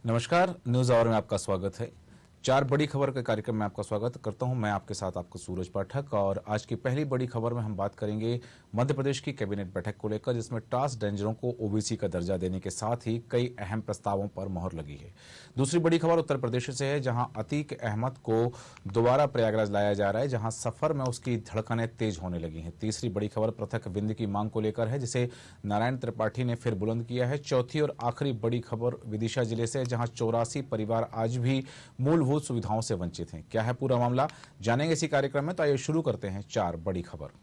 नमस्कार, news our में आपका स्वागत है। चार बड़ी खबर के कार्यक्रम में आपका स्वागत करता हूं। मैं आपके साथ आपको सूरज पाठक। और आज की पहली बड़ी खबर में हम बात करेंगे मध्य प्रदेश की कैबिनेट बैठक को लेकर, जिसमें ट्रांसजेंडरों को ओबीसी का दर्जा देने के साथ ही कई अहम प्रस्तावों पर मोहर लगी है। दूसरी बड़ी खबर उत्तर प्रदेश से है, जहां अतीक अहमद को दोबारा प्रयागराज लाया जा रहा है, जहां सफर में उसकी धड़कनें तेज होने लगी हैं। तीसरी बड़ी खबर पृथक विंध्य की मांग को लेकर है, जिसे नारायण त्रिपाठी ने फिर बुलंद किया है। चौथी और आखिरी बड़ी खबर विदिशा जिले से, जहां 84 परिवार आज भी मूलभूत सुविधाओं से वंचित हैं। क्या है पूरा मामला, जानेंगे इसी कार्यक्रम में। तो आइए शुरू करते हैं चार बड़ी खबर।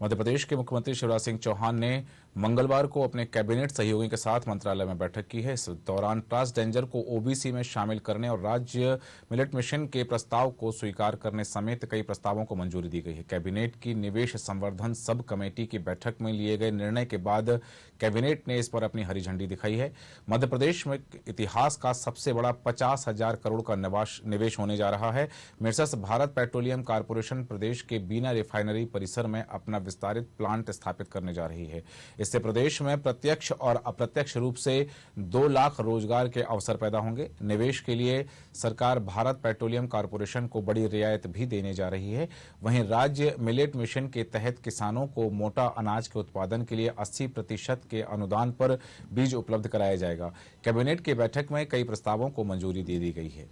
मध्य प्रदेश के मुख्यमंत्री शिवराज सिंह चौहान ने मंगलवार को अपने कैबिनेट सहयोगियों के साथ मंत्रालय में बैठक की है। इस दौरान ट्रांसजेंडर को ओबीसी में शामिल करने और राज्य मिलेट मिशन के प्रस्ताव को स्वीकार करने समेत कई प्रस्तावों को मंजूरी दी गई है। कैबिनेट की निवेश संवर्धन सब कमेटी की बैठक में लिए गए निर्णय के बाद कैबिनेट ने इस पर अपनी हरी झंडी दिखाई है। मध्य प्रदेश में इतिहास का सबसे बड़ा 50,000 करोड़ का निवेश होने जा रहा है। मिर्सस भारत पेट्रोलियम कारपोरेशन प्रदेश के बीना रिफाइनरी परिसर में अपना विस्तारित प्लांट स्थापित करने जा रही है। इससे प्रदेश में प्रत्यक्ष और अप्रत्यक्ष रूप से 2 लाख रोजगार के अवसर पैदा होंगे। निवेश के लिए सरकार भारत पेट्रोलियम कारपोरेशन को बड़ी रियायत भी देने जा रही है। वहीं राज्य मिलेट मिशन के तहत किसानों को मोटा अनाज के उत्पादन के लिए 80% के अनुदान पर बीज उपलब्ध कराया जाएगा। कैबिनेट की बैठक में कई प्रस्तावों को मंजूरी दे दी गई है।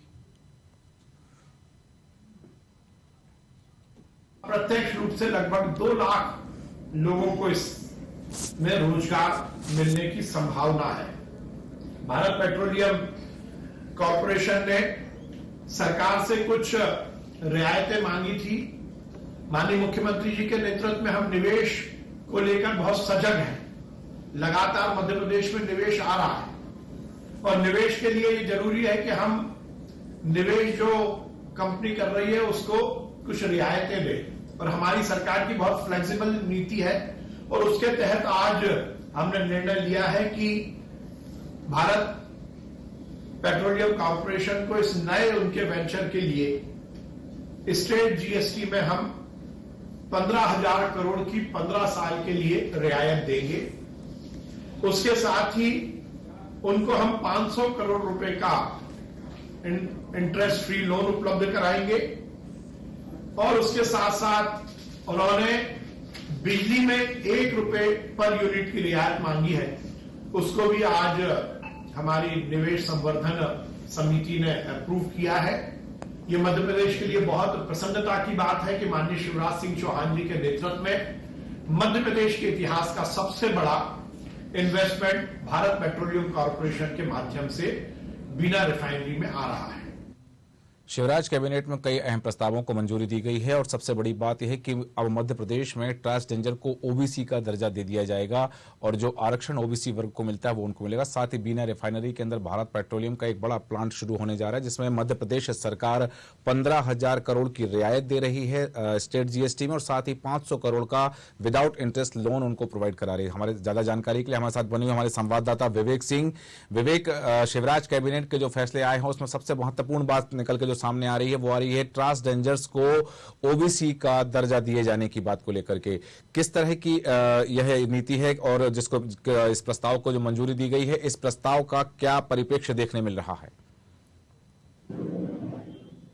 प्रत्यक्ष रूप से लगभग 2 लाख लोगों को इसमें रोजगार मिलने की संभावना है। भारत पेट्रोलियम कॉरपोरेशन ने सरकार से कुछ रियायतें मांगी थी। माननीय मुख्यमंत्री जी के नेतृत्व में हम निवेश को लेकर बहुत सजग हैं। लगातार मध्य प्रदेश में निवेश आ रहा है और निवेश के लिए ये जरूरी है कि हम निवेश जो कंपनी कर रही है उसको कुछ रियायतें दें। और हमारी सरकार की बहुत फ्लेक्सिबल नीति है और उसके तहत आज हमने निर्णय लिया है कि भारत पेट्रोलियम कॉर्पोरेशन को इस नए उनके वेंचर के लिए स्टेट जीएसटी में हम 15,000 करोड़ की 15 साल के लिए रियायत देंगे। उसके साथ ही उनको हम 500 करोड़ रुपए का इंटरेस्ट फ्री लोन उपलब्ध कराएंगे और उसके साथ साथ उन्होंने बिजली में 1 रुपए पर यूनिट की रियायत मांगी है, उसको भी आज हमारी निवेश संवर्धन समिति ने अप्रूव किया है। ये मध्य प्रदेश के लिए बहुत प्रसन्नता की बात है कि माननीय शिवराज सिंह चौहान जी के नेतृत्व में मध्य प्रदेश के इतिहास का सबसे बड़ा इन्वेस्टमेंट भारत पेट्रोलियम कॉर्पोरेशन के माध्यम से बीना रिफाइनरी में आ रहा है। शिवराज कैबिनेट में कई अहम प्रस्तावों को मंजूरी दी गई है और सबसे बड़ी बात यह है कि अब मध्य प्रदेश में ट्रांसजेंडर को ओबीसी का दर्जा दे दिया जाएगा और जो आरक्षण ओबीसी वर्ग को मिलता है वो उनको मिलेगा। साथ ही बीना रिफाइनरी के अंदर भारत पेट्रोलियम का एक बड़ा प्लांट शुरू होने जा रहा है, जिसमें मध्य प्रदेश सरकार 15,000 करोड़ की रियायत दे रही है स्टेट जीएसटी में और साथ ही 500 करोड़ का विदाउट इंटरेस्ट लोन उनको प्रोवाइड करा रही है। हमारे ज्यादा जानकारी के लिए हमारे साथ बने हुए हमारे संवाददाता विवेक सिंह। विवेक, शिवराज कैबिनेट के जो फैसले आए हैं उसमें सबसे महत्वपूर्ण बात निकल के जो सामने आ रही है वो आ रही है ट्रांसजेंडर्स को ओबीसी का दर्जा दिए जाने की बात को लेकर के। किस तरह की यह नीति है और जिसको इस प्रस्ताव को जो मंजूरी दी गई है, इस प्रस्ताव का क्या परिप्रेक्ष्य देखने मिल रहा है?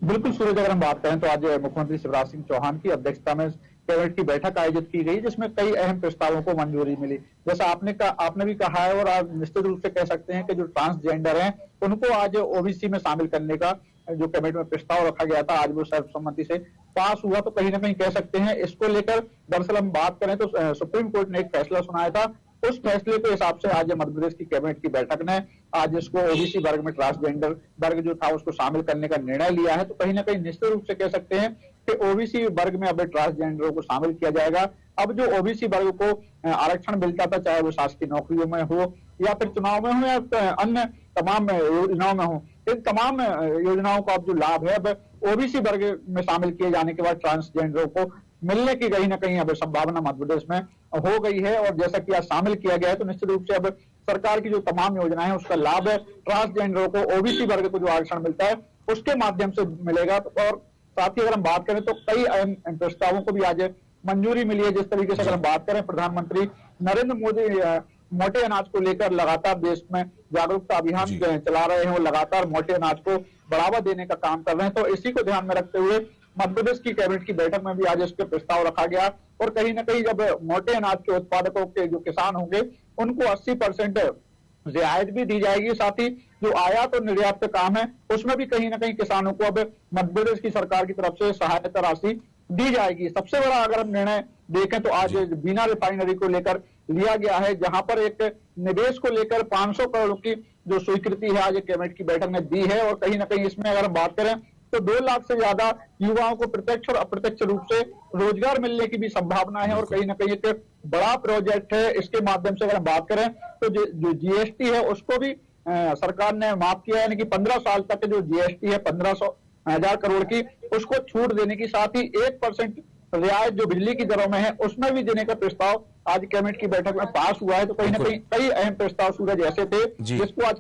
बिल्कुल सूरज, अगर हम बात करें तो आज मुख्यमंत्री शिवराज सिंह चौहान की अध्यक्षता में कैबिनेट की बैठक आयोजित की गई, जिसमें कई अहम प्रस्तावों को मंजूरी मिली। जैसा आपने भी कहा है और आप निश्चित रूप से कह सकते हैं कि जो ट्रांसजेंडर हैं उनको आज ओबीसी में शामिल करने का जो कैबिनेट में प्रस्ताव रखा गया था, आज वो सर्वसम्मति से पास हुआ। तो कहीं ना कहीं कह सकते हैं इसको लेकर दरअसल हम बात करें तो सुप्रीम कोर्ट ने एक फैसला सुनाया था। उस फैसले के हिसाब से आज मध्य प्रदेश की कैबिनेट की बैठक ने आज इसको ओबीसी वर्ग में ट्रांसजेंडर वर्ग जो था उसको शामिल करने का निर्णय लिया है। तो कहीं ना कहीं निश्चित रूप से कह सकते हैं कि ओबीसी वर्ग में अब ट्रांसजेंडरों को शामिल किया जाएगा। अब जो ओबीसी वर्ग को आरक्षण मिलता था, चाहे वो शासकीय नौकरियों में हो या फिर चुनाव में हो या अन्य तमाम योजनाओं में हो, इन तमाम योजनाओं का अब जो लाभ है अब ओबीसी वर्ग में शामिल किए जाने के बाद ट्रांसजेंडरों को मिलने की कहीं ना कहीं अब संभावना मध्य प्रदेश में हो गई है। और जैसा कि आज शामिल किया गया है तो निश्चित रूप से अब सरकार की जो तमाम योजनाएं हैं उसका लाभ ट्रांसजेंडरों को, ओबीसी वर्ग को जो आरक्षण मिलता है उसके माध्यम से मिलेगा। और साथ ही अगर हम बात करें तो कई अहम प्रस्तावों को भी आज मंजूरी मिली है। जिस तरीके से अगर हम बात करें, प्रधानमंत्री नरेंद्र मोदी मोटे अनाज को लेकर लगातार देश में जागरूकता अभियान चला रहे हैं और लगातार मोटे अनाज को बढ़ावा देने का काम कर रहे हैं। तो इसी को ध्यान में रखते हुए मध्य प्रदेश की कैबिनेट की बैठक में भी आज इसके प्रस्ताव रखा गया और कहीं ना कहीं जब मोटे अनाज के उत्पादकों के जो किसान होंगे उनको 80% रियायत भी दी जाएगी। साथ ही जो आयात और निर्यात का काम है उसमें भी कहीं ना कहीं किसानों को अब मध्य प्रदेश की सरकार की तरफ से सहायता राशि दी जाएगी। सबसे बड़ा अगर हम निर्णय देखें तो आज बीना रिफाइनरी को लेकर लिया गया है, जहां पर एक निवेश को लेकर 500 करोड़ की जो स्वीकृति है आज कैबिनेट की बैठक में दी है। और कहीं ना कहीं इसमें अगर हम बात करें तो 2 लाख से ज्यादा युवाओं को प्रत्यक्ष और अप्रत्यक्ष रूप से रोजगार मिलने की भी संभावना है और कहीं ना कहीं एक बड़ा प्रोजेक्ट है। इसके माध्यम से अगर हम बात करें तो जो जीएसटी है उसको भी सरकार ने माफ किया है, यानी कि 15 साल तक जो जीएसटी है 15,000 करोड़ की उसको छूट देने की, साथ ही 1% रियायत जो बिजली की दरों में है उसमें भी देने का प्रस्ताव आज कैबिनेट की बैठक में पास हुआ है। तो कहीं ना कहीं कई अहम प्रस्ताव सूरज ऐसे थे जिसको आज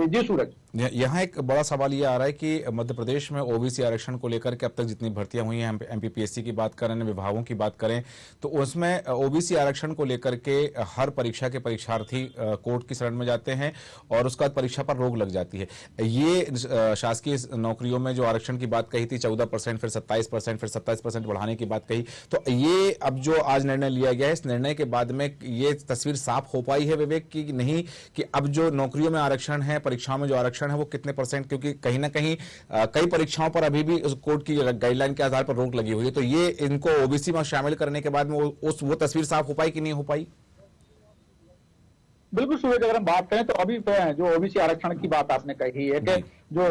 जी सूरज यहाँ एक बड़ा सवाल ये आ रहा है कि मध्य प्रदेश में ओबीसी आरक्षण को लेकर के अब तक जितनी भर्तियां हुई हैं, एमपीपीएससी की बात करें, विभागों की बात करें, तो उसमें ओबीसी आरक्षण को लेकर के हर परीक्षा के परीक्षार्थी कोर्ट की शरण में जाते हैं और उसके बाद परीक्षा पर रोक लग जाती है। ये शासकीय नौकरियों में जो आरक्षण की बात कही थी 14%, फिर 27%, फिर 27% बढ़ाने की बात कही, तो ये अब जो आज निर्णय लिया गया है, इस निर्णय के बाद में ये तस्वीर साफ हो पाई है विवेक की नहीं, कि अब जो नौकरियों में आरक्षण है, परीक्षाओं में जो आरक्षण है वो कितने %, क्योंकि कहीं ना कहीं कई परीक्षाओं पर अभी भी उस कोर्ट की गाइडलाइन के आधार पर रोक लगी हुई है, तो ये इनको ओबीसी में शामिल करने के बाद में वो तस्वीर साफ हो पाई कि नहीं हो पाई? बिल्कुल सूरज, अगर हम बात करें तो अभी जो ओबीसी आरक्षण की बात आपने कही है कि जो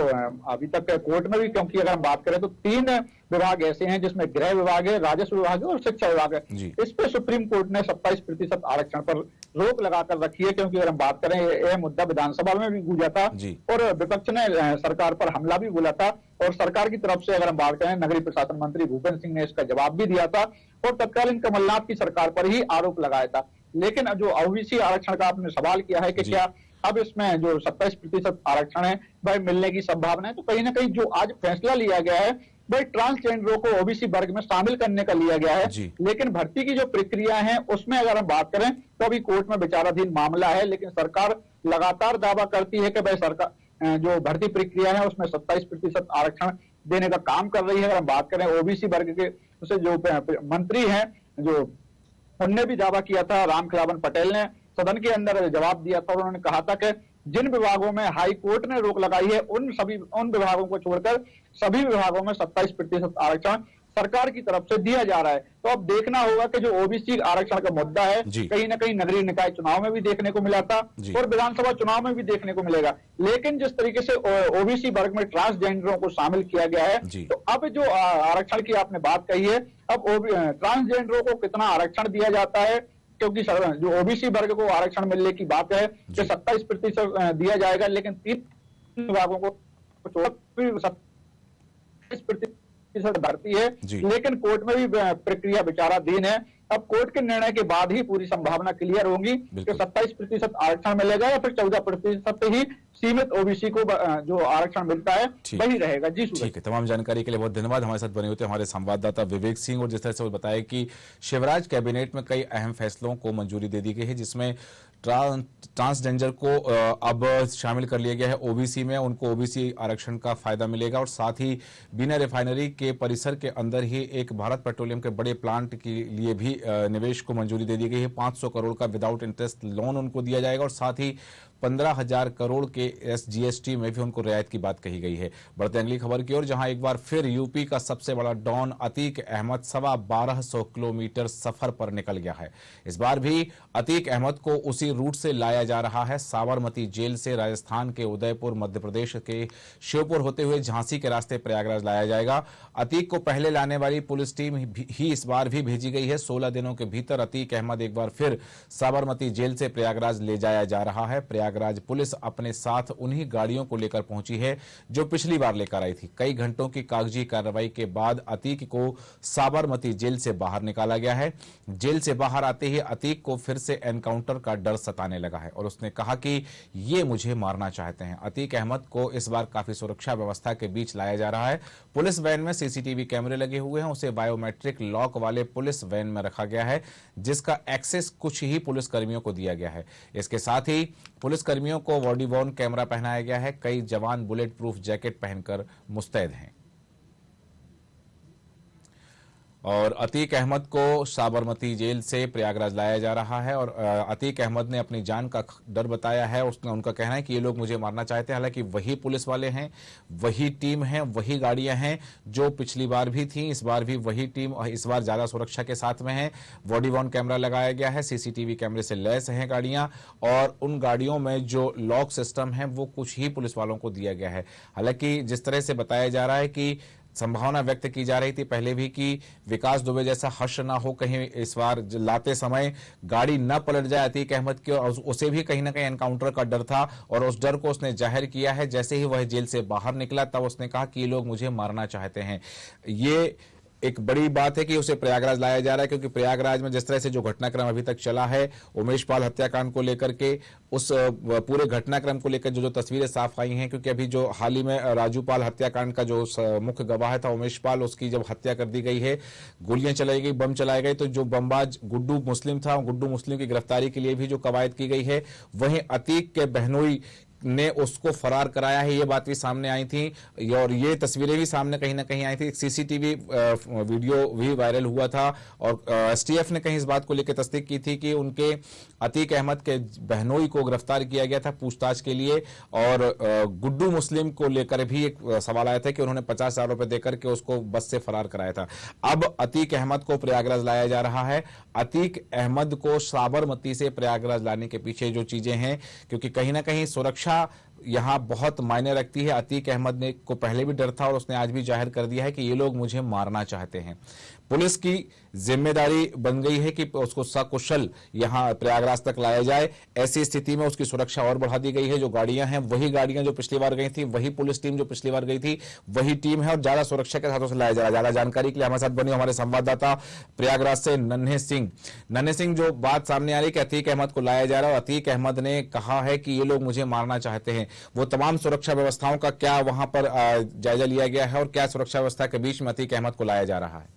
अभी तक कोर्ट में भी, क्योंकि अगर हम बात करें तो 3 विभाग ऐसे हैं जिसमें गृह विभाग है, राजस्व विभाग है और शिक्षा विभाग है। इस पे सुप्रीम कोर्ट ने 27% आरक्षण पर रोक लगाकर रखी है, क्योंकि अगर हम बात करें यह मुद्दा विधानसभा में भी गूंजा था और विपक्ष ने सरकार पर हमला भी बोला था और सरकार की तरफ से अगर हम बात करें नगरीय प्रशासन मंत्री भूपेंद्र सिंह ने इसका जवाब भी दिया था और तत्कालीन कमलनाथ की सरकार पर ही आरोप लगाया था। लेकिन जो ओबीसी आरक्षण का आपने सवाल किया है कि क्या अब इसमें जो 27% आरक्षण है भाई मिलने की संभावना है, तो कहीं ना कहीं जो आज फैसला लिया गया है भाई ट्रांसजेंडरों को ओबीसी वर्ग में शामिल करने का लिया गया है। लेकिन भर्ती की जो प्रक्रिया है उसमें अगर हम बात करें तो अभी कोर्ट में विचाराधीन मामला है, लेकिन सरकार लगातार दावा करती है कि भाई सरकार जो भर्ती प्रक्रिया है उसमें 27% आरक्षण देने का काम कर रही है। अगर हम बात करें ओबीसी वर्ग के जो मंत्री हैं जो उनने भी दावा किया था, रामखिलावन पटेल ने सदन के अंदर जवाब दिया था, उन्होंने कहा था कि जिन विभागों में हाई कोर्ट ने रोक लगाई है उन विभागों को छोड़कर सभी विभागों में 27% आरक्षण सरकार की तरफ से दिया जा रहा है। तो अब देखना होगा कि जो ओबीसी आरक्षण का मुद्दा है कहीं ना कहीं नगरीय निकाय चुनाव में भी देखने को मिला था और विधानसभा चुनाव में भी देखने को मिलेगा। लेकिन जिस तरीके से ओबीसी वर्ग में ट्रांसजेंडरों को शामिल किया गया है, तो अब जो आरक्षण की आपने बात कही है, अब ट्रांसजेंडरों को कितना आरक्षण दिया जाता है, क्योंकि जो ओबीसी वर्ग को आरक्षण मिलने की बात है कि 27% दिया जाएगा, लेकिन 3 विभागों को 27% भर्ती है, लेकिन कोर्ट में भी प्रक्रिया विचाराधीन है। अब कोर्ट के निर्णय के बाद ही पूरी संभावना क्लियर होगी कि 27% आरक्षण मिलेगा या फिर 14% ही सीमित ओबीसी को जो आरक्षण मिलता है वही रहेगा। जी ठीक है, तमाम जानकारी के लिए बहुत धन्यवाद। हमारे साथ बने होते हमारे संवाददाता विवेक सिंह, और जिस तरह से वो बताया कि शिवराज कैबिनेट में कई अहम फैसलों को मंजूरी दे दी गई है, जिसमें ट्रांसजेंडर को अब शामिल कर लिया गया है ओबीसी में, उनको ओबीसी आरक्षण का फायदा मिलेगा और साथ ही बिना रिफाइनरी के परिसर के अंदर ही एक भारत पेट्रोलियम के बड़े प्लांट के लिए भी निवेश को मंजूरी दे दी गई है। 500 करोड़ का विदाउट इंटरेस्ट लोन उनको दिया जाएगा और साथ ही 15,000 करोड़ के जीएसटी में भी उनको रियायत की बात कही गई है। बढ़ते अगली खबर की ओर, जहां एक बार फिर यूपी का सबसे बड़ा डॉन अतीक अहमद 1250 किलोमीटर सफर पर निकल गया है। इस बार भी अतीक अहमद को उसी रूट से लाया जा रहा है। साबरमती जेल से राजस्थान के उदयपुर, मध्य प्रदेश के श्योपुर होते हुए झांसी के रास्ते प्रयागराज लाया जाएगा। अतीक को पहले लाने वाली पुलिस टीम ही इस बार भी भेजी गई है। 16 दिनों के भीतर अतीक अहमद एक बार फिर साबरमती जेल से प्रयागराज ले जाया जा रहा है। प्रयागराज प्रयागराज पुलिस अपने साथ उन्हीं गाड़ियों को लेकर पहुंची है जो पिछली बार लेकर आई थी। कई घंटों की कागजी कार्रवाई के बाद अतीक को साबरमती जेल से बाहर निकाला गया है। जेल से बाहर आते ही अतीक को फिर से एनकाउंटर का डर सताने लगा है और उसने कहा कि ये मुझे मारना चाहते हैं। अतीक अहमद को इस बार काफी सुरक्षा व्यवस्था के बीच लाया जा रहा है। पुलिस वैन में सीसीटीवी कैमरे लगे हुए हैं। उसे बायोमेट्रिक लॉक वाले पुलिस वैन में रखा गया है जिसका एक्सेस कुछ ही पुलिस कर्मियों को दिया गया है। इसके साथ ही पुलिस कर्मियों को बॉडी वॉर्न कैमरा पहनाया गया है। कई जवान बुलेट प्रूफ जैकेट पहनकर मुस्तैद हैं। और अतीक अहमद को साबरमती जेल से प्रयागराज लाया जा रहा है और अतीक अहमद ने अपनी जान का डर बताया है। उनका कहना है कि ये लोग मुझे मारना चाहते हैं। हालांकि वही पुलिस वाले हैं, वही टीम है, वही गाड़ियां हैं जो पिछली बार भी थी। इस बार भी वही टीम, इस बार ज्यादा सुरक्षा के साथ में है। बॉडी वॉर्न कैमरा लगाया गया है, सीसीटीवी कैमरे से लैस हैं गाड़ियां और उन गाड़ियों में जो लॉक सिस्टम है वो कुछ ही पुलिस वालों को दिया गया है। हालांकि जिस तरह से बताया जा रहा है कि संभावना व्यक्त की जा रही थी पहले भी कि विकास दुबे जैसा हर्ष ना हो, कहीं इस बार लाते समय गाड़ी न पलट जाए अतीक अहमद की, और उसे भी कहीं ना कहीं एनकाउंटर का डर था और उस डर को उसने जाहिर किया है। जैसे ही वह जेल से बाहर निकला तब उसने कहा कि ये लोग मुझे मारना चाहते हैं। ये एक बड़ी बात है कि उसे प्रयागराज लाया जा रहा है क्योंकि प्रयागराज में जिस तरह से जो घटनाक्रम अभी तक चला है उमेश पाल हत्याकांड को लेकर के, उस पूरे घटनाक्रम को लेकर जो तस्वीरें साफ आई हैं, क्योंकि अभी जो हाल ही में राजू पाल हत्याकांड का जो मुख्य गवाह था उमेश पाल, उसकी जब हत्या कर दी गई है, गोलियां चलाई गई, बम चलाए गए, तो जो बमबाज गुड्डू मुस्लिम था, गुड्डू मुस्लिम की गिरफ्तारी के लिए भी जो कवायद की गई है, वहीं अतीक के बहनोई ने उसको फरार कराया है, ये बात भी सामने आई थी और ये तस्वीरें भी सामने कहीं ना कहीं आई थी। सीसीटीवी वीडियो भी वायरल हुआ था और एसटीएफ ने कहीं इस बात को लेकर तस्दीक की थी कि उनके अतीक अहमद के बहनोई को गिरफ्तार किया गया था पूछताछ के लिए। और गुड्डू मुस्लिम को लेकर भी एक सवाल आया था कि उन्होंने 50,000 रुपए देकर के उसको बस से फरार कराया था। अब अतीक अहमद को प्रयागराज लाया जा रहा है। अतीक अहमद को साबरमती से प्रयागराज लाने के पीछे जो चीजें हैं, क्योंकि कहीं ना कहीं सुरक्षा यहां बहुत मायने रखती है। अतीक अहमद ने को पहले भी डर था और उसने आज भी जाहिर कर दिया है कि ये लोग मुझे मारना चाहते हैं। पुलिस की जिम्मेदारी बन गई है कि उसको सकुशल यहां प्रयागराज तक लाया जाए। ऐसी स्थिति में उसकी सुरक्षा और बढ़ा दी गई है। जो गाड़ियां हैं वही गाड़ियां जो पिछली बार गई थी, वही पुलिस टीम जो पिछली बार गई थी, वही टीम है और ज्यादा सुरक्षा के साथ उसे लाया जा रहा है। ज्यादा जानकारी के लिए हमारे साथ बने हमारे संवाददाता प्रयागराज से नन्हे सिंह, जो बात सामने आ रही है कि अतीक अहमद को लाया जा रहा है और अतीक अहमद ने कहा है कि ये लोग मुझे मारना चाहते हैं, वो तमाम सुरक्षा व्यवस्थाओं का क्या वहां पर जायजा लिया गया है और क्या सुरक्षा व्यवस्था के बीच में अतीक अहमद को लाया जा रहा है?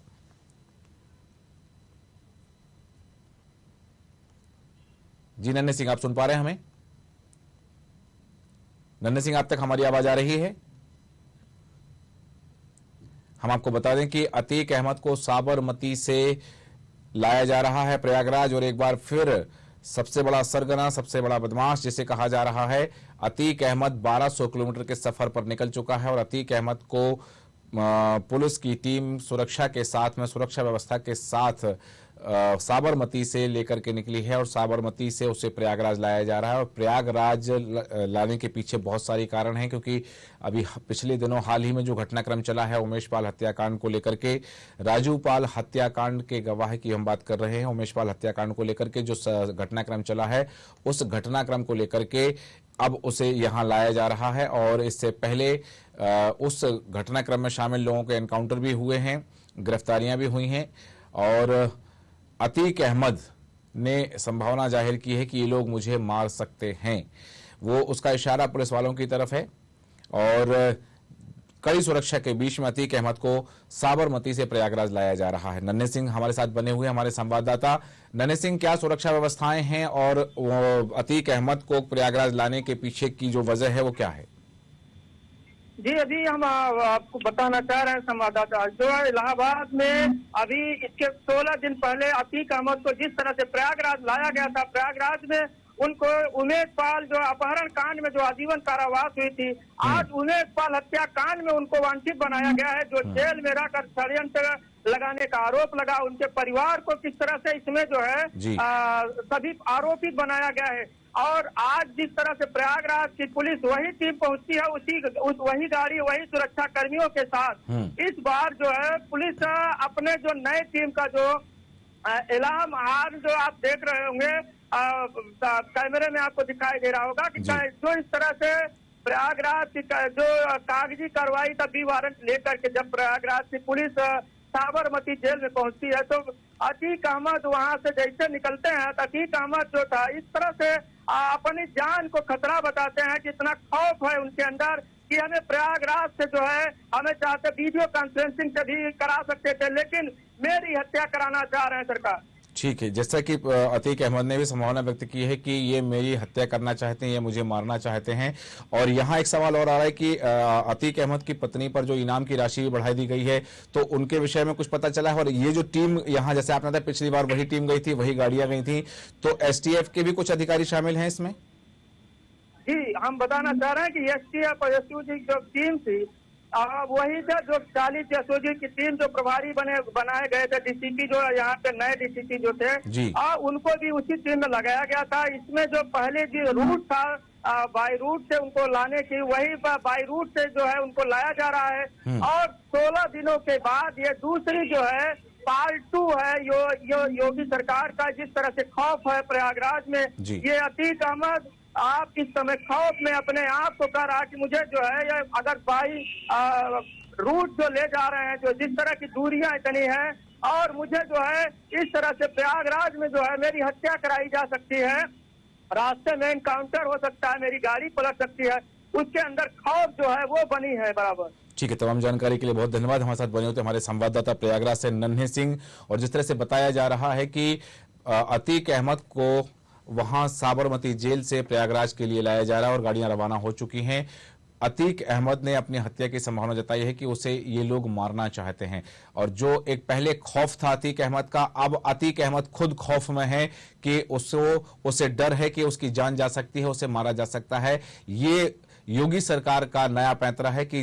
जी नन्हे सिंह, आप सुन पा रहे हैं हमें? नन्हे सिंह, आप तक हमारी आवाज आ रही है? हम आपको बता दें कि अतीक अहमद को साबरमती से लाया जा रहा है प्रयागराज और एक बार फिर सबसे बड़ा सरगना, सबसे बड़ा बदमाश जिसे कहा जा रहा है, अतीक अहमद 1200 किलोमीटर के सफर पर निकल चुका है और अतीक अहमद को पुलिस की टीम सुरक्षा के साथ में, सुरक्षा व्यवस्था के साथ साबरमती से लेकर के निकली है और साबरमती से उसे प्रयागराज लाया जा रहा है। और प्रयागराज लाने के पीछे बहुत सारे कारण हैं, क्योंकि अभी पिछले दिनों हाल ही में जो घटनाक्रम चला है उमेश पाल हत्याकांड को लेकर के, राजू पाल हत्याकांड के गवाह की हम बात कर रहे हैं, उमेश पाल हत्याकांड को लेकर के जो घटनाक्रम चला है उस घटनाक्रम को लेकर के अब उसे यहां लाया जा रहा है। और इससे पहले उस घटनाक्रम में शामिल लोगों के एनकाउंटर भी हुए हैं, गिरफ्तारियां भी हुई हैं और अतीक अहमद ने संभावना जाहिर की है कि ये लोग मुझे मार सकते हैं। वो उसका इशारा पुलिस वालों की तरफ है और कड़ी सुरक्षा के बीच में अतीक अहमद को साबरमती से प्रयागराज लाया जा रहा है। नन्हे सिंह हमारे साथ बने हुए हमारे संवाददाता। नन्हे सिंह, क्या सुरक्षा व्यवस्थाएं हैं और अतीक अहमद को प्रयागराज लाने के पीछे की जो वजह है वो क्या है? जी, अभी हम आपको बताना चाह रहे हैं संवाददाता, जो इलाहाबाद में अभी इसके 16 दिन पहले अतीक अहमद को जिस तरह से प्रयागराज लाया गया था, प्रयागराज में उनको उमेश पाल जो अपहरण कांड में जो आजीवन कारावास हुई थी, आज उमेश पाल हत्याकांड में उनको वांछित बनाया गया है, जो जेल में रहकर षड्यंत्र लगाने का आरोप लगा। उनके परिवार को किस तरह से इसमें जो है सभी आरोपित बनाया गया है। और आज जिस तरह से प्रयागराज की पुलिस वही टीम पहुंचती है, वही गाड़ी, वही सुरक्षा कर्मियों के साथ इस बार जो है पुलिस अपने जो नए टीम का जो इलाम हार जो आप देख रहे होंगे, कैमरे में आपको दिखाई दे रहा होगा कि जो इस तरह से प्रयागराज की जो कागजी कार्रवाई तभी वारंट लेकर के जब प्रयागराज की पुलिस साबरमती जेल में पहुंचती है तो अतीक अहमद वहां से जैसे निकलते हैं तो अतीक अहमद जो था इस तरह से अपनी जान को खतरा बताते हैं कि इतना खौफ है उनके अंदर कि हमें प्रयागराज से जो है हमें चाहते वीडियो कॉन्फ्रेंसिंग से भी करा सकते थे, लेकिन मेरी हत्या कराना चाह रहे हैं सरकार। ठीक है, जैसा कि अतीक अहमद ने भी संभावना व्यक्त की है कि ये मेरी हत्या करना चाहते हैं, ये मुझे मारना चाहते हैं। और यहाँ एक सवाल और आ रहा है कि अतीक अहमद की पत्नी पर जो इनाम की राशि भी बढ़ाई दी गई है तो उनके विषय में कुछ पता चला है। और ये जो टीम यहाँ, जैसे आपने बताया पिछली बार वही टीम गई थी, वही गाड़ियां गई थी, तो एसटीएफ के भी कुछ अधिकारी शामिल हैं इसमें? जी, हम बताना चाह रहे हैं कि एसटीएफ और एसयूजी जो टीम थी वही था जो 40 एसओजी की टीम जो प्रभारी बनाए गए थे, डीसीपी जो यहाँ पे नए डीसीपी जो थे उनको भी उसी टीम में लगाया गया था। इसमें जो पहले जो रूट था बाई रूट से उनको लाने की, वही बाई रूट से जो है उनको लाया जा रहा है। और 16 दिनों के बाद ये दूसरी जो है पार्ट 2 है योगी सरकार का, जिस तरह से खौफ है प्रयागराज में। ये अतीक अहमद आप इस समय खौफ में अपने आप को कह रहा कि मुझे जो है अगर बाई रूट जो ले जा रहे हैं, जो जिस तरह की दूरियां इतनी हैं, और मुझे जो है इस तरह से प्रयागराज में जो है मेरी हत्या कराई जा सकती है, रास्ते में एनकाउंटर हो सकता है, मेरी गाड़ी पलट सकती है, उसके अंदर खौफ जो है वो बनी है बराबर। ठीक है, तमाम जानकारी के लिए बहुत धन्यवाद। हमारे साथ बने होते हमारे संवाददाता प्रयागराज से नन्हे सिंह। और जिस तरह से बताया जा रहा है कि अतीक अहमद को वहां साबरमती जेल से प्रयागराज के लिए लाया जा रहा है और गाड़ियां रवाना हो चुकी हैं। अतीक अहमद ने अपनी हत्या की संभावना जताई है कि उसे ये लोग मारना चाहते हैं। और जो एक पहले खौफ था अतीक अहमद का, अब अतीक अहमद खुद खौफ में है कि उसे डर है कि उसकी जान जा सकती है, उसे मारा जा सकता है। ये योगी सरकार का नया पैंतरा है कि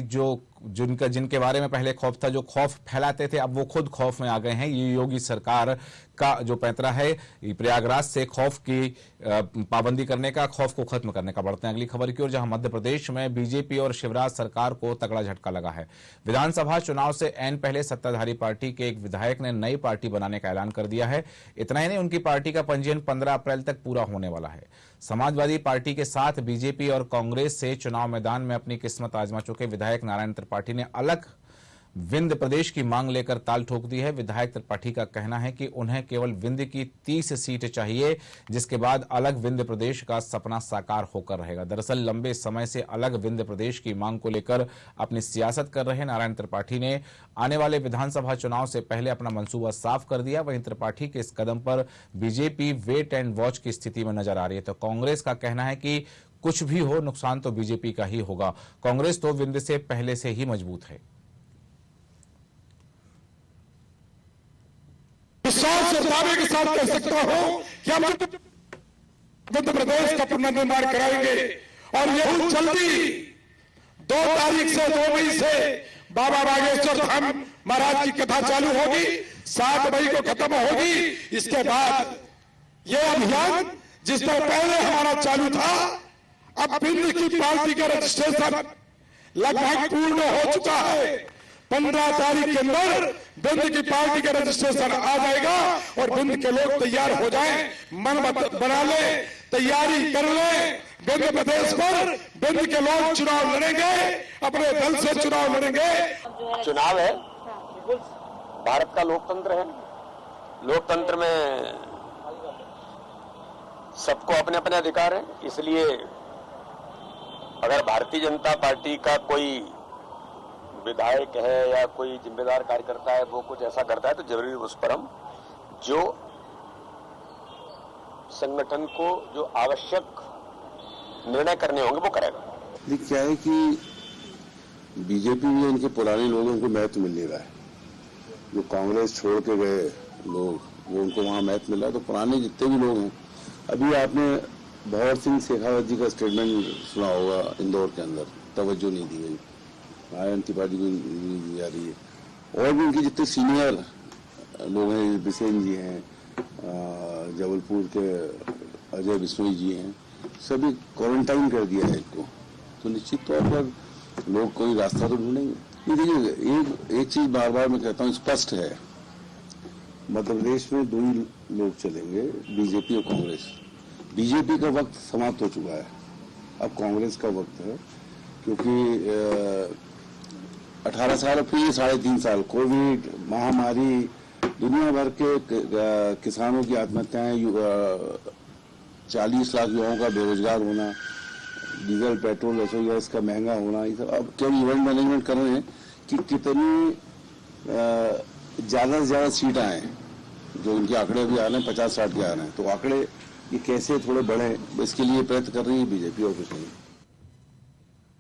जिनके बारे में पहले खौफ था, जो खौफ फैलाते थे, अब वो खुद खौफ में आ गए हैं। ये योगी सरकार का जो पैंतरा है प्रयागराज से खौफ की पाबंदी करने का, खौफ को खत्म करने का। बढ़ते हैं अगली खबर की ओर, जहां मध्य प्रदेश में बीजेपी और शिवराज सरकार को तगड़ा झटका लगा है। विधानसभा चुनाव से ऐन पहले सत्ताधारी पार्टी के एक विधायक ने नई पार्टी बनाने का ऐलान कर दिया है। इतना ही नहीं, उनकी पार्टी का पंजीयन 15 अप्रैल तक पूरा होने वाला है। समाजवादी पार्टी के साथ बीजेपी और कांग्रेस से चुनाव मैदान में अपनी किस्मत आजमा चुके विधायक नारायण त्रिपाठी ने अलग विंध्य प्रदेश की मांग लेकर ताल ठोक दी है। विधायक त्रिपाठी का कहना है कि उन्हें केवल विंध्य की 30 सीट चाहिए, जिसके बाद अलग विंध्य प्रदेश का सपना साकार होकर रहेगा। दरअसल लंबे समय से अलग विंध्य प्रदेश की मांग को लेकर अपनी सियासत कर रहे नारायण त्रिपाठी ने आने वाले विधानसभा चुनाव से पहले अपना मंसूबा साफ कर दिया। वहीं त्रिपाठी के इस कदम पर बीजेपी वेट एंड वॉच की स्थिति में नजर आ रही है। तो कांग्रेस का कहना है कि कुछ भी हो, नुकसान तो बीजेपी का ही होगा। कांग्रेस तो विंध्य से पहले से ही मजबूत है। विश्वास और दावे के साथ कह सकता हूं कि हम मध्य प्रदेश का पुनर्निर्माण कराएंगे। और ये बहुत जल्दी 2 तारीख से 2 मई से बाबा बागेश्वर धाम महाराज की कथा चालू होगी, 7 मई को खत्म होगी। इसके बाद ये अभियान जिस पर पहले हमारा चालू था, अब विंध्य की पार्टी का रजिस्ट्रेशन लगभग पूर्ण हो चुका है। 15 तारीख के अंदर विंध्य की पार्टी का रजिस्ट्रेशन आ जाएगा और विंध्य के लोग तैयार हो जाएं, मन बना ले, तैयारी कर ले। विंध्य प्रदेश पर विंध्य के लोग चुनाव लड़ेंगे, अपने दल से चुनाव लड़ेंगे। चुनाव है, भारत का लोकतंत्र है। लोकतंत्र में सबको अपने अपने अधिकार है। इसलिए अगर भारतीय जनता पार्टी का कोई विधायक है या कोई जिम्मेदार कार्यकर्ता है, वो कुछ ऐसा करता है तो जरूरी उस पर हम जो संगठन को जो आवश्यक निर्णय करने होंगे वो करेगा। क्या है कि बीजेपी में इनके पुराने लोगों को महत्व मिल नहीं रहा है। जो कांग्रेस छोड़ के गए लोग, वो उनको वहां महत्व मिला है। तो पुराने जितने भी लोग हैं, अभी आपने भंवर सिंह शेखावत जी का स्टेटमेंट सुना होगा, इंदौर के अंदर तवज्जो नहीं दी गई, नारायण त्रिपाठी को नहीं दी जा रही है। और भी उनके जितने सीनियर लोग हैं, बिसेन जी हैं, जबलपुर के अजय बिश्नोई जी हैं, सभी क्वारंटाइन कर दिया है इनको। तो निश्चित तौर पर लोग कोई रास्ता तो ढूंढेंगे। ये देखिए, एक चीज बार बार मैं कहता हूँ, स्पष्ट है, मध्य प्रदेश में 2 ही लोग चलेंगे, बीजेपी और कांग्रेस। बीजेपी का वक्त समाप्त हो चुका है, अब कांग्रेस का वक्त है, क्योंकि 18 साल फिर 3.5 साल कोविड महामारी, दुनिया भर के किसानों की आत्महत्याएं, 40 लाख युवाओं का बेरोजगार होना, डीजल पेट्रोल रसोई गैस का महंगा होना, ये सब अब केवल इवेंट मैनेजमेंट कर रहे हैं कि कितनी ज्यादा से ज्यादा सीट आए, जो इनके आंकड़े अभी आ रहे हैं 50-60 के आ रहे हैं, तो आंकड़े ये कैसे थोड़े बढ़े, इसके लिए प्रयत्न कर रही है बीजेपी और कुछ नहीं।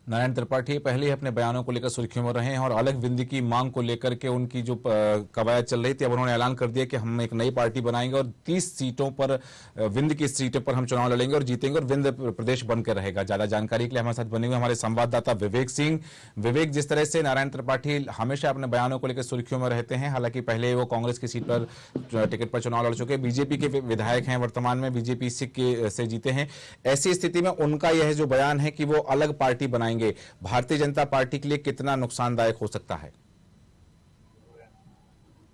नारायण त्रिपाठी पहले ही अपने बयानों को लेकर सुर्खियों में रहे हैं और अलग विंध्य की मांग को लेकर के उनकी जो कवायद चल रही थी, अब उन्होंने ऐलान कर दिया कि हम एक नई पार्टी बनाएंगे और 30 सीटों पर, विंध्य की सीटों पर हम चुनाव लड़ेंगे और जीतेंगे और विंध्य प्रदेश बनकर रहेगा। ज्यादा जानकारी के लिए हमारे साथ बने हुए हमारे संवाददाता विवेक सिंह। विवेक, जिस तरह से नारायण त्रिपाठी हमेशा अपने बयानों को लेकर सुर्खियों में रहते हैं, हालांकि पहले वो कांग्रेस की सीट पर टिकट पर चुनाव लड़ चुके, बीजेपी के विधायक हैं, वर्तमान में बीजेपी से जीते हैं, ऐसी स्थिति में उनका यह जो बयान है कि वो अलग पार्टी बनाएंगे, भारतीय जनता पार्टी के लिए कितना नुकसानदायक हो सकता है?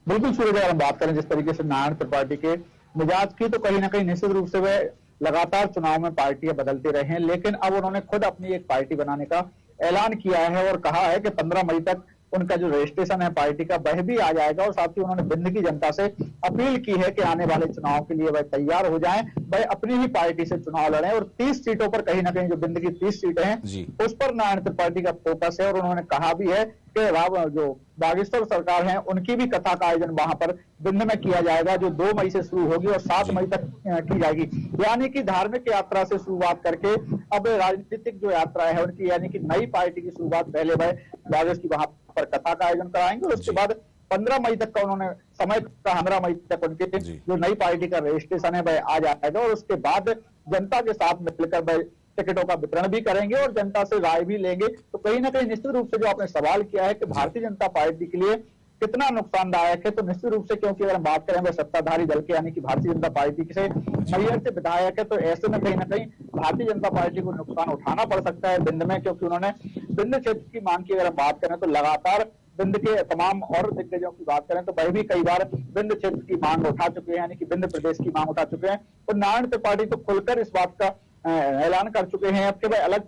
बिल्कुल सूरज, अगर हम बात करें जिस तरीके से नारायण त्रिपाठी के मिजाज की, तो कहीं ना कहीं निश्चित रूप से वे लगातार चुनाव में पार्टियां बदलते रहे हैं, लेकिन अब उन्होंने खुद अपनी एक पार्टी बनाने का ऐलान किया है और कहा है कि 15 मई तक उनका जो रजिस्ट्रेशन है पार्टी का वह भी आ जाएगा और साथ ही उन्होंने विंध्य की जनता से अपील की है कि आने वाले चुनाव के लिए वह तैयार हो जाएं, वह अपनी ही पार्टी से चुनाव लड़ें और 30 सीटों पर कहीं ना कहीं जो विंध्य की 30 सीटें हैं उस पर नारायण त्रिपाठी का फोकस है और उन्होंने कहा भी है कि जो बागेश्वर सरकार है उनकी भी कथा का आयोजन वहां पर विंध्य में किया जाएगा, जो 2 मई से शुरू होगी और 7 मई तक की जाएगी। यानी कि धार्मिक यात्रा से शुरुआत करके अब राजनीतिक जो यात्रा है उनकी, यानी कि नई पार्टी की शुरुआत पहले वह बागेश्वर की वहां पर कथा का आयोजन कराएंगे और उसके बाद 15 मई तक का उन्होंने समय का, 15 मई तक उनके जो नई पार्टी का रजिस्ट्रेशन है वह आ जाएगा और उसके बाद जनता के साथ मिलकर वह टिकटों का वितरण भी करेंगे और जनता से राय भी लेंगे। तो कहीं ना कहीं निश्चित रूप से जो आपने सवाल किया है कि भारतीय जनता पार्टी के लिए कितना नुकसानदायक है, तो निश्चित रूप से, क्योंकि अगर हम बात करें वह सत्ताधारी दल के यानी कि भारतीय जनता पार्टी से मैयर से विधायक है, तो ऐसे में कहीं ना कहीं भारतीय जनता पार्टी को नुकसान उठाना पड़ सकता है विंध्य में, क्योंकि उन्होंने विंध्य क्षेत्र की मांग की अगर हम बात करें तो लगातार विंध्य के तमाम और दिग्गजों की बात करें तो वह भी कई बार विंध्य क्षेत्र की मांग उठा चुके हैं, यानी कि विंध्य प्रदेश की मांग उठा चुके हैं और नारायण त्रिपाठी तो खुलकर इस बात का ऐलान कर चुके हैं अब कि भाई अलग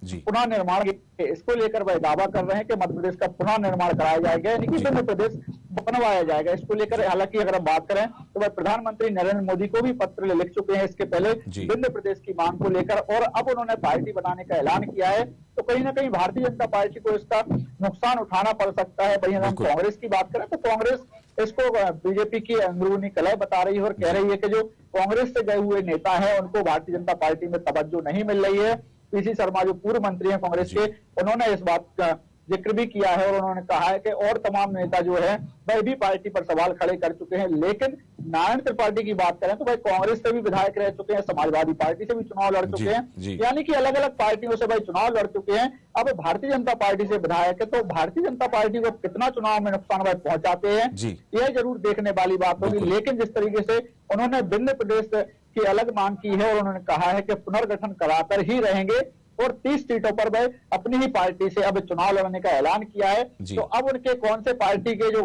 पुनः निर्माण, इसको लेकर वह दावा कर रहे हैं कि मध्य प्रदेश का पुनः निर्माण कराया जाएगा, यानी कि विंध्य प्रदेश बनवाया जाएगा। इसको लेकर हालांकि अगर हम बात करें तो वह प्रधानमंत्री नरेंद्र मोदी को भी पत्र लिख चुके हैं इसके पहले विंध्य प्रदेश की मांग को लेकर और अब उन्होंने पार्टी बनाने का ऐलान किया है, तो कहीं ना कहीं भारतीय जनता पार्टी को इसका नुकसान उठाना पड़ सकता है। वहीं अगर हम कांग्रेस की बात करें तो कांग्रेस इसको बीजेपी की अंदरूनी कलह बता रही है और कह रही है कि जो कांग्रेस से गए हुए नेता है उनको भारतीय जनता पार्टी में तवज्जो नहीं मिल रही है। पीसी शर्मा जो पूर्व मंत्री हैं कांग्रेस के, उन्होंने इस बात का जिक्र भी किया है और उन्होंने कहा है कि और तमाम नेता जो है वह भी पार्टी पर सवाल खड़े कर चुके हैं। लेकिन नारायण त्रिपाठी की बात करें तो भाई कांग्रेस से भी विधायक रह चुके हैं, समाजवादी पार्टी से भी चुनाव लड़ चुके हैं, यानी कि अलग अलग पार्टियों से भाई चुनाव लड़ चुके हैं। अब भारतीय जनता पार्टी से विधायक है, तो भारतीय जनता पार्टी को कितना चुनाव में नुकसान भाई पहुंचाते हैं यह जरूर देखने वाली बात होगी। लेकिन जिस तरीके से उन्होंने विंध्य प्रदेश की अलग मांग की है और उन्होंने कहा है कि पुनर्गठन कराकर ही रहेंगे और 30 सीटों पर वह अपनी ही पार्टी से अब चुनाव लड़ने का ऐलान किया है, तो अब उनके कौन से पार्टी के जो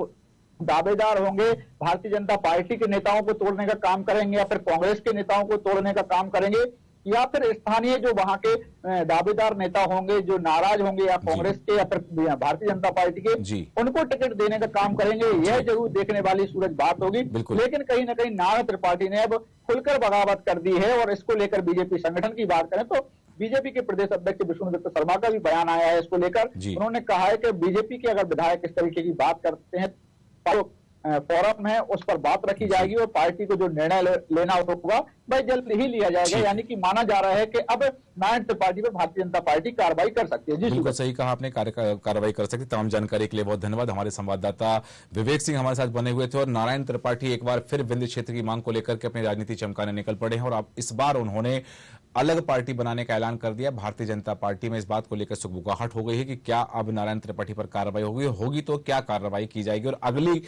दावेदार होंगे भारतीय जनता पार्टी के नेताओं को तोड़ने का काम करेंगे या फिर कांग्रेस के नेताओं को तोड़ने का काम करेंगे या फिर स्थानीय जो वहां के दावेदार नेता होंगे जो नाराज होंगे या कांग्रेस के या फिर भारतीय जनता पार्टी के उनको टिकट देने का काम करेंगे, यह जरूर देखने वाली सूरज बात होगी। लेकिन कहीं ना कहीं नारायण त्रिपाठी ने अब खुलकर बगावत कर दी है और इसको लेकर बीजेपी संगठन की बात करें तो बीजेपी के प्रदेश अध्यक्ष विष्णुदत्त शर्मा का भी बयान आया है इसको लेकर। उन्होंने कहा है कि बीजेपी के अगर विधायक इस तरीके की बात करते हैं तो फोरम है उस पर बात रखी जाएगी और पार्टी को जो निर्णय लेना होगा वह जल्द ही लिया जाएगा, यानी कि माना जा रहा है कि अब नारायण त्रिपाठी पर भारतीय जनता पार्टी कार्रवाई कर सकती है। जी बिल्कुल सही कहा आपने, कार्रवाई कर सकती। तमाम जानकारी के लिए बहुत धन्यवाद। हमारे संवाददाता विवेक सिंह हमारे साथ बने हुए थे और नारायण त्रिपाठी एक बार फिर विंध्य क्षेत्र की मांग को लेकर के अपनी राजनीति चमकाने निकल पड़े हैं और अब इस बार उन्होंने अलग पार्टी बनाने का ऐलान कर दिया। भारतीय जनता पार्टी में इस बात को लेकर सुगबुगाहट हो गई है कि क्या अब नारायण त्रिपाठी पर कार्रवाई होगी तो क्या कार्रवाई की जाएगी और अगली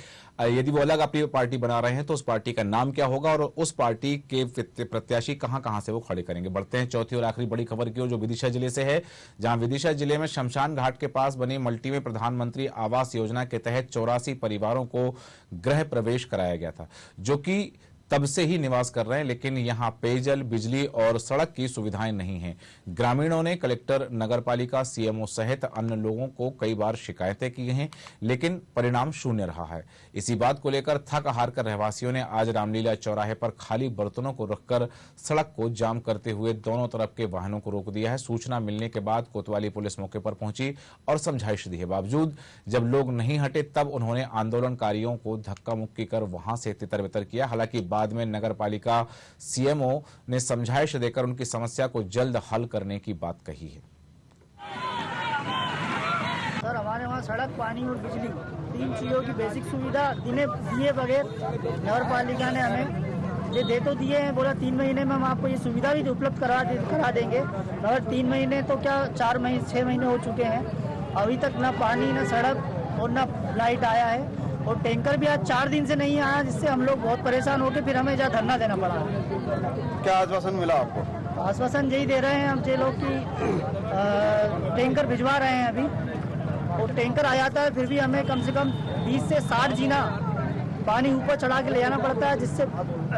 यदि वो अलग अपनी पार्टी बना रहे हैं तो उस पार्टी का नाम क्या होगा और उस पार्टी के प्रत्याशी कहां से वो खड़े करेंगे। बढ़ते हैं चौथी और आखिरी बड़ी खबर की ओर जो विदिशा जिले से है, जहां विदिशा जिले में शमशान घाट के पास बनी मल्टी में प्रधानमंत्री आवास योजना के तहत 84 परिवारों को गृह प्रवेश कराया गया था, जो कि तब से ही निवास कर रहे हैं, लेकिन यहाँ पेयजल, बिजली और सड़क की सुविधाएं नहीं हैं। ग्रामीणों ने कलेक्टर, नगरपालिका, सीएमओ सहित अन्य लोगों को कई बार शिकायतें की हैं, लेकिन परिणाम शून्य रहा है। इसी बात को लेकर थक हार कर रहवासियों ने आज रामलीला चौराहे पर खाली बर्तनों को रखकर सड़क को जाम करते हुए दोनों तरफ के वाहनों को रोक दिया है। सूचना मिलने के बाद कोतवाली पुलिस मौके पर पहुंची और समझाइश दी है। बावजूद जब लोग नहीं हटे, तब उन्होंने आंदोलनकारियों को धक्का मुक्की कर वहां से तितर-बितर किया। हालांकि बाद में नगरपालिका, सीएमओ ने समझाइश देकर उनकी समस्या को जल्द हल करने की बात कही है। सर, हमारे वहाँ सड़क, पानी और बिजली, 3 चीज़ों की बेसिक सुविधा दिए बगैर नगर पालिका ने हमें ये दे तो दिए हैं, बोला 3 महीने में हम आपको ये सुविधा भी उपलब्ध करा देंगे, मगर 3 महीने तो क्या 4 महीने 6 महीने हो चुके हैं, अभी तक ना पानी, ना सड़क और ना लाइट आया है। और टैंकर भी आज 4 दिन से नहीं आया, जिससे हम लोग बहुत परेशान होकर फिर हमें जहाँ धरना देना पड़ा। क्या आश्वासन मिला आपको? आश्वासन यही दे रहे हैं हम जे लोग की टैंकर भिजवा रहे हैं अभी, और टैंकर आ जाता है फिर भी हमें कम से कम 20 से 60 जीना पानी ऊपर चढ़ा के ले जाना पड़ता है, जिससे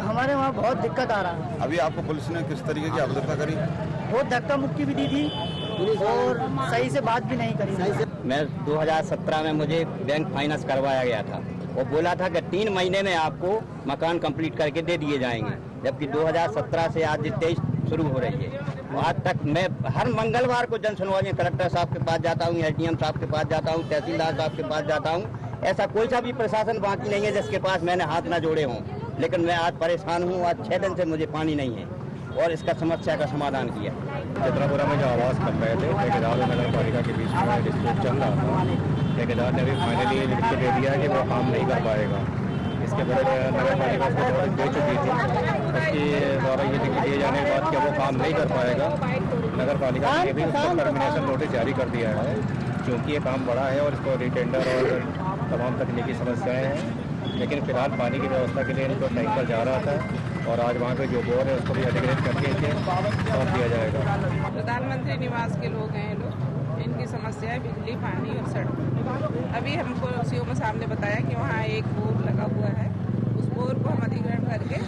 हमारे वहाँ बहुत दिक्कत आ रहा है। अभी आपको पुलिस ने किस तरीके की अवधारणा करी? बहुत धक्का मुक्की भी दी थी और सही से बात भी नहीं करी। मैं 2017 में मुझे बैंक फाइनेंस करवाया गया था, वो बोला था कि 3 महीने में आपको मकान कंप्लीट करके दे दिए जाएंगे, जबकि 2017 से आज 23 शुरू हो रही है। आज तक मैं हर मंगलवार को जन सुनवाई में कलेक्टर साहब के पास जाता हूँ, एसडीएम साहब के पास जाता हूँ, तहसीलदार साहब के पास जाता हूँ, ऐसा कोई सा भी प्रशासन बाकी नहीं है जिसके पास मैंने हाथ ना जोड़े हों। लेकिन मैं आज परेशान हूँ, आज 6 दिन से मुझे पानी नहीं है और इसका समस्या का समाधान किया। चित्रापुरा में जो आवास कर रहे थे, ठेकेदार और नगर पालिका के बीच में डिस्प्यूट चल रहा था। ठेकेदार ने भी फाइनली लिख के दे दिया कि वो काम नहीं कर पाएगा। इसके पहले नगर पालिका उसको नोटिस दे चुकी थी, उसके द्वारा ये लिख दिए जाने के बाद कि वो काम नहीं कर पाएगा, नगर पालिका ने भी उसको टर्मिनेशन नोटिस जारी कर दिया है, क्योंकि ये काम बड़ा है और इसको रिटेंडर और तमाम तकनीकी समस्याएं हैं। लेकिन फिलहाल पानी की व्यवस्था के लिए इनको टैंकर जा रहा था और आज वहाँ पे जो बोर है उसको भी अधिग्रहित करके इसे सौंप दिया जाएगा। प्रधानमंत्री निवास के लोग हैं लोग, इनकी समस्या है बिजली, पानी और सड़क। अभी हमको सीओ साहब ने बताया कि वहाँ एक बोर लगा हुआ है, उस बोर को हम अधिग्रहण करके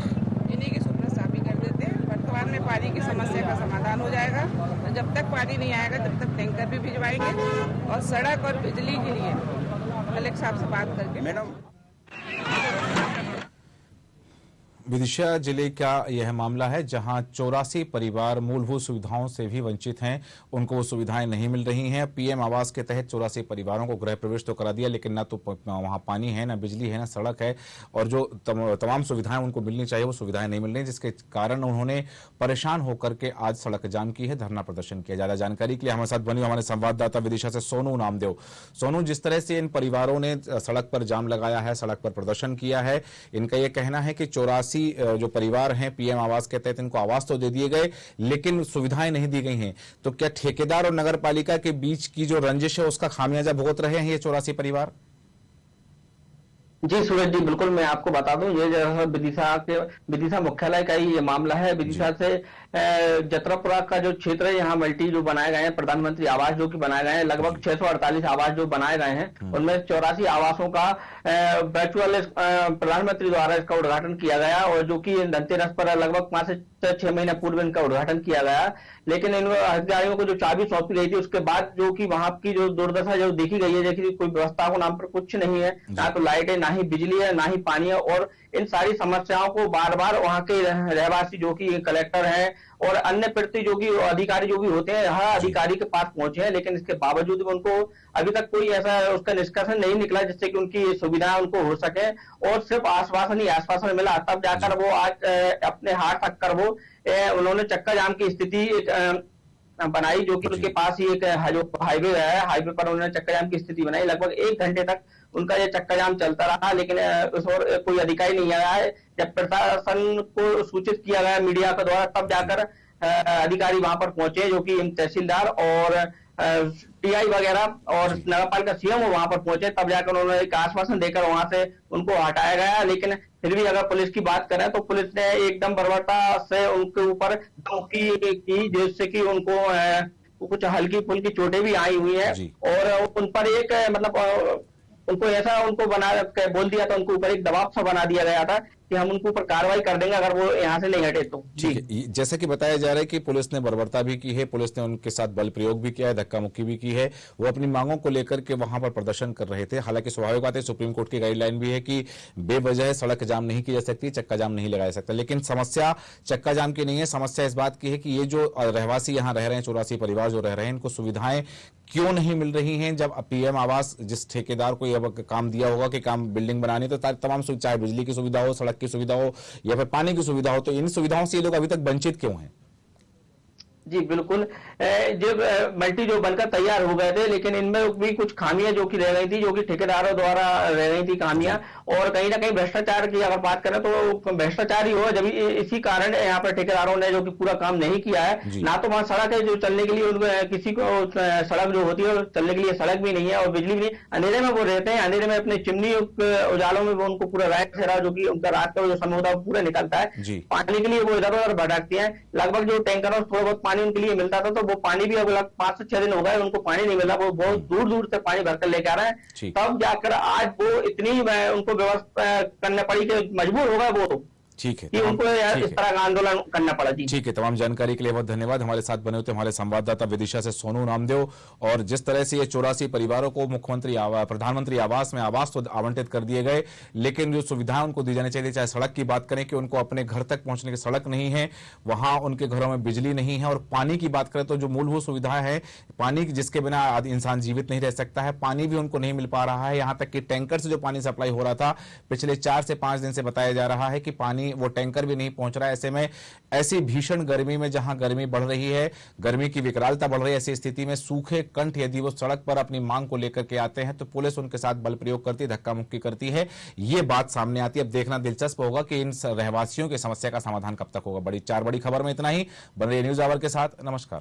इन्हीं की सुप्रस्थापित कर देते हैं। वर्तमान में पानी की समस्या का समाधान हो जाएगा। जब तक पानी नहीं आएगा तब तक टैंकर भी भिजवाएंगे और सड़क और बिजली के लिए कलेक्टर साहब से बात करके। मैडम, विदिशा जिले का यह मामला है जहां 84 परिवार मूलभूत सुविधाओं से भी वंचित हैं, उनको वो सुविधाएं नहीं मिल रही हैं। पीएम आवास के तहत 84 परिवारों को गृह प्रवेश तो करा दिया, लेकिन ना तो वहां पानी है, ना बिजली है, ना सड़क है, और जो तमाम सुविधाएं उनको मिलनी चाहिए वो सुविधाएं नहीं मिल रही, जिसके कारण उन्होंने परेशान होकर के आज सड़क जाम की है, धरना प्रदर्शन किया। ज्यादा जानकारी के लिए हमारे साथ बनी हमारे संवाददाता विदिशा से सोनू नामदेव। सोनू, जिस तरह से इन परिवारों ने सड़क पर जाम लगाया है, सड़क पर प्रदर्शन किया है, इनका यह कहना है कि 84 जो परिवार हैं पीएम आवास के तहत इनको आवास तो दे दिए गए, लेकिन सुविधाएं नहीं दी गई हैं। तो क्या ठेकेदार और नगर पालिका के बीच की जो रंजिश है उसका खामियाजा भुगत रहे हैं ये 84 परिवार? जी सूरज जी, बिल्कुल मैं आपको बता दूं, ये जो विदिशा मुख्यालय का ही ये मामला है। विदिशा से जत्रापुरा का जो क्षेत्र है, यहाँ मल्टी जो बनाए गए हैं, प्रधानमंत्री आवास जो कि बनाए गए हैं, लगभग 648 आवास जो बनाए गए हैं, उनमें 84 आवासों का वर्चुअल प्रधानमंत्री द्वारा इसका उद्घाटन किया गया, और जो कि धनतेरस पर लगभग 5 से 6 महीने पूर्व इनका उद्घाटन किया गया। लेकिन इन अधिकारियों को जो चाबी सौंपी गई थी, उसके बाद जो कि वहां की जो दुर्दशा जो देखी गई है, जैसे कोई व्यवस्था को नाम पर कुछ नहीं है, ना तो लाइट है, ना ही बिजली है, ना ही पानी है, और इन सारी समस्याओं को बार बार वहां के रहवासी जो कि कलेक्टर हैं और अन्य प्रति जो कि अधिकारी जो भी होते हैं, हर अधिकारी के पास पहुंचे हैं, लेकिन इसके बावजूद भी उनको अभी तक कोई ऐसा उसका निष्कर्षण नहीं निकला जिससे कि उनकी सुविधाएं उनको हो सके, और सिर्फ आश्वासन ही आश्वासन मिला। तब जाकर वो आज अपने हाथ तक कर वो उन्होंने चक्का जाम की स्थिति बनाई, जो कि उनके पास ही एक हाईवे है, हाईवे पर उन्होंने चक्का जाम की स्थिति बनाई। लगभग 1 घंटे तक उनका ये चक्का जाम चलता रहा, लेकिन उस और कोई अधिकारी नहीं आया है। जब प्रशासन को सूचित किया गया मीडिया के द्वारा, तब जाकर अधिकारी वहां पर पहुंचे, जो कि तहसीलदार और टीआई वगैरह और नगरपालिका सीएमओ वहां पर पहुंचे, तब जाकर उन्होंने एक आश्वासन देकर वहां से उनको हटाया गया। लेकिन फिर भी अगर पुलिस की बात करें तो पुलिस ने एकदम बर्बरता से उनके ऊपर धमकी की, जिससे कि उनको कुछ हल्की फुल्की चोटें भी आई हुई है, और उन पर एक मतलब उनको ऐसा उनको बना बोल दिया था, उनको ऊपर एक दबाव सा बना दिया गया था कि हम उनके ऊपर कार्रवाई कर देंगे अगर वो यहाँ से नहीं हटे तो। जी, ठीक है, जैसे कि बताया जा रहा है कि पुलिस ने बर्बरता भी की है, पुलिस ने उनके साथ बल प्रयोग भी किया है, धक्का मुक्की भी की है। वो अपनी मांगों को लेकर के वहां पर प्रदर्शन कर रहे थे। हालांकि स्वाभाविक बात है, सुप्रीम कोर्ट की गाइडलाइन भी है कि बेवजह सड़क जाम नहीं की जा सकती, चक्का जाम नहीं लगाया सकता। लेकिन समस्या चक्का जाम की नहीं है, समस्या इस बात की है कि ये जो रहवासी यहाँ रह रहे हैं, 84 परिवार जो रह रहे हैं, इनको सुविधाएं क्यों नहीं मिल रही हैं। जब पीएम आवास जिस ठेकेदार को यह काम दिया होगा कि काम बिल्डिंग बनानी, तो तमाम चाहे बिजली की सुविधा हो, सड़क की सुविधा हो या फिर पानी की सुविधा हो, तो इन सुविधाओं से ये लोग अभी तक वंचित क्यों हैं? जी बिल्कुल, जब मल्टी जो बनकर तैयार हो गए थे, लेकिन इनमें भी कुछ खामियां जो कि रह गई थी, जो कि ठेकेदारों द्वारा रह गई थी खामियां, और कहीं ना कहीं भ्रष्टाचार की अगर बात करें तो भ्रष्टाचार ही हो। जब इसी कारण यहाँ पर ठेकेदारों ने जो कि पूरा काम नहीं किया है, ना तो वहां सड़क है जो चलने के लिए, किसी को सड़क जो होती है चलने के लिए सड़क भी नहीं है, और बिजली भी नहीं। अंधेरे में वो रहते हैं, अंधेरे में अपने चिमनी उजालों में वो उनको पूरा रात से जो कि उनका रात का जो समय होता है पूरा निकलता है। पानी के लिए वो इधर उधर भटकती है। लगभग जो टैंकरों थोड़ा बहुत पानी उनके लिए मिलता था, तो वो पानी भी अब 5 से 6 दिन हो गए उनको पानी नहीं मिला। वो बहुत दूर दूर से पानी भरकर लेके आ रहे हैं, तब जाकर आज वो इतनी उनको व्यवस्था करने पड़ी कि मजबूर हो गए वो। ठीक है, कि उनको इस तरह का आंदोलन करना पड़ा। जी ठीक है, तमाम जानकारी के लिए बहुत धन्यवाद। हमारे साथ बने होते हमारे संवाददाता विदिशा से सोनू नामदेव। और जिस तरह से ये 84 परिवारों को प्रधानमंत्री आवास में आवास तो आवंटित कर दिए गए, लेकिन जो सुविधाएं उनको दी जानी चाहिए, चाहे सड़क की बात करें कि उनको अपने घर तक पहुंचने की सड़क नहीं है, वहां उनके घरों में बिजली नहीं है, और पानी की बात करें तो जो मूलभूत सुविधाएं है, पानी जिसके बिना इंसान जीवित नहीं रह सकता है, पानी भी उनको नहीं मिल पा रहा है। यहां तक कि टैंकर से जो पानी सप्लाई हो रहा था पिछले 4 से 5 दिन से बताया जा रहा है कि पानी वो टैंकर भी नहीं पहुंच रहा है। ऐसे में ऐसी भीषण गर्मी में, जहां गर्मी बढ़ रही है, गर्मी की विकरालता बढ़ रही है, ऐसी स्थिति में सूखे कंठ यदि वो सड़क पर अपनी मांग को लेकर के आते हैं तो पुलिस उनके साथ बल प्रयोग करती है, धक्का मुक्की करती है। ये बात सामने आती है। अब देखना दिलचस्प होगा कि इन रहवासियों की समस्या का समाधान कब तक होगा। 4 बड़ी खबर में इतना ही। बन रही न्यूज आवर के साथ। नमस्कार।